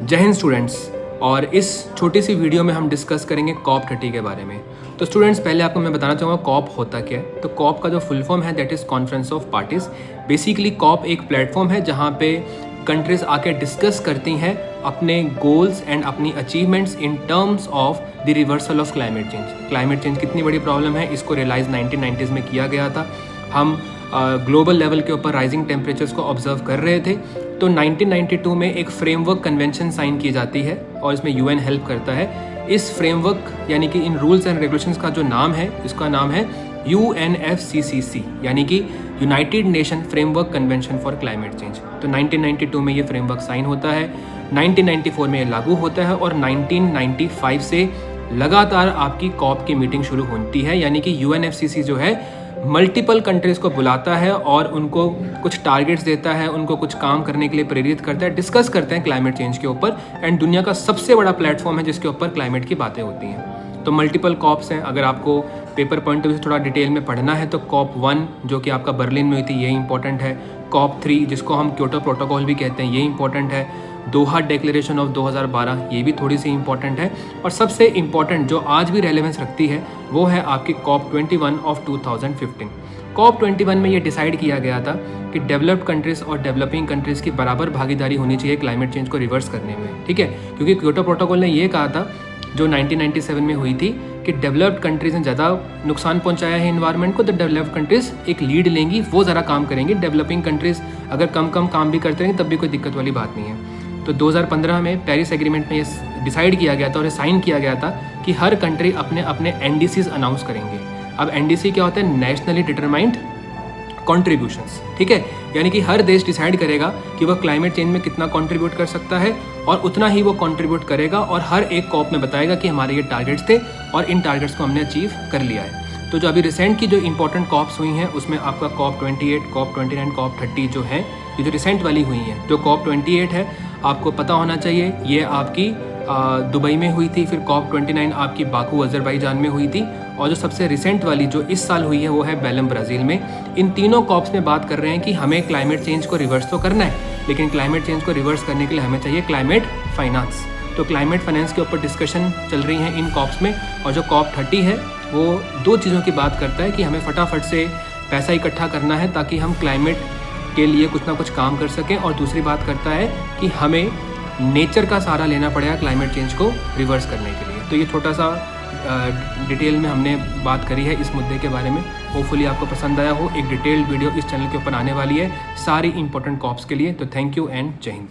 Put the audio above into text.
जय हिंद स्टूडेंट्स। और इस छोटी सी वीडियो में हम डिस्कस करेंगे कॉप 30 के बारे में। तो स्टूडेंट्स, पहले आपको मैं बताना चाहूँगा कॉप होता क्या है। तो कॉप का जो फुल फॉर्म है that is conference of parties. Basically COP एक प्लेटफॉर्म है जहाँ पे कंट्रीज आके डिस्कस करती हैं अपने गोल्स एंड अपनी achievements in terms of the reversal of climate change. Climate change कितनी बड़ी प्रॉब्लम है, इसको रियलाइज़ 1990s में किया गया था। हम ग्लोबल लेवल के ऊपर राइजिंग टेम्परेचर्स को ऑब्जर्व कर रहे थे। तो 1992 में एक फ्रेमवर्क कन्वेंशन साइन की जाती है और इसमें यूएन हेल्प करता है। इस फ्रेमवर्क यानी कि इन रूल्स एंड रेगुलेशंस का जो नाम है, इसका नाम है UNFCCC यानी कि United nation framework convention for climate change. तो 1992 में ये फ्रेमवर्क साइन होता है, 1994 में ये लागू होता है और 1995 से लगातार आपकी कॉप की मीटिंग शुरू होती है। यानी कि UNFCCC जो है मल्टीपल कंट्रीज़ को बुलाता है और उनको कुछ टारगेट्स देता है, उनको कुछ काम करने के लिए प्रेरित करता है, डिस्कस करते हैं क्लाइमेट चेंज के ऊपर। एंड दुनिया का सबसे बड़ा प्लेटफॉर्म है जिसके ऊपर क्लाइमेट की बातें होती हैं। तो मल्टीपल कॉप्स हैं। अगर आपको पेपर पॉइंट ऑफ व्यू से थोड़ा डिटेल में पढ़ना है तो कॉप 1 जो कि आपका बर्लिन में हुई थी, ये इंपॉर्टेंट है। कॉप 3 जिसको हम क्योटो प्रोटोकॉल भी कहते हैं, ये इंपॉर्टेंट है। दोहा डिक्लेरेशन ऑफ 2012, ये भी थोड़ी सी इंपॉर्टेंट है। और सबसे इंपॉर्टेंट जो आज भी रेलेवेंस रखती है वो है आपकी कॉप 21 ऑफ 2015। कॉप 21 में ये डिसाइड किया गया था कि डेवलप्ड कंट्रीज़ और डेवलपिंग कंट्रीज़ की बराबर भागीदारी होनी चाहिए क्लाइमेट चेंज को रिवर्स करने में, ठीक है। क्योंकि क्योटो प्रोटोकॉल ने ये कहा था, जो 1997 में हुई थी, कि डेवलप्ड कंट्रीज़ ने ज़्यादा नुकसान पहुंचाया है इन्वायरमेंट को, तो डेवलप्ड कंट्रीज़ एक लीड लेंगी, वो ज़रा काम करेंगी। डेवलपिंग कंट्रीज़ अगर कम काम भी करते रहेंगे तब भी कोई दिक्कत वाली बात नहीं है। तो 2015 में पेरिस एग्रीमेंट में ये डिसाइड किया गया था और साइन किया गया था कि हर कंट्री अपने अपने NDCs अनाउंस करेंगे। अब NDC क्या होता है? नेशनली डिटरमाइंड कॉन्ट्रीब्यूशंस, ठीक है। यानी कि हर देश डिसाइड करेगा कि वह क्लाइमेट चेंज में कितना कंट्रीब्यूट कर सकता है और उतना ही वो कंट्रीब्यूट करेगा और हर एक कॉप में बताएगा कि हमारे ये टारगेट्स थे और इन टारगेट्स को हमने अचीव कर लिया है। तो जो अभी रिसेंट की जो इंपॉर्टेंट कॉप्स हुई हैं उसमें आपका कॉप 28, कॉप 29, कॉप 30 जो है, ये जो रिसेंट वाली हुई हैं। जो कॉप 28 है आपको पता होना चाहिए, ये आपकी दुबई में हुई थी। फिर कॉप 29 आपकी बाकू अजरबैजान में हुई थी। और जो सबसे रिसेंट वाली जो इस साल हुई है वो है बेलम ब्राज़ील में। इन तीनों कॉप्स में बात कर रहे हैं कि हमें क्लाइमेट चेंज को रिवर्स तो करना है, लेकिन क्लाइमेट चेंज को रिवर्स करने के लिए हमें चाहिए क्लाइमेट फाइनेंस। तो क्लाइमेट फाइनेंस के ऊपर डिस्कशन चल रही है इन कॉप्स में। और जो कॉप 30 है वो दो चीज़ों की बात करता है कि हमें फटाफट से पैसा इकट्ठा करना है ताकि हम क्लाइमेट के लिए कुछ ना कुछ काम कर सकें। और दूसरी बात करता है कि हमें नेचर का सहारा लेना पड़ेगा क्लाइमेट चेंज को रिवर्स करने के लिए। तो ये छोटा सा डिटेल में हमने बात करी है इस मुद्दे के बारे में। होपफुली आपको पसंद आया हो। एक डिटेल्ड वीडियो इस चैनल के ऊपर आने वाली है सारी इंपॉर्टेंट कॉप्स के लिए। तो थैंक यू एंड जय हिंद।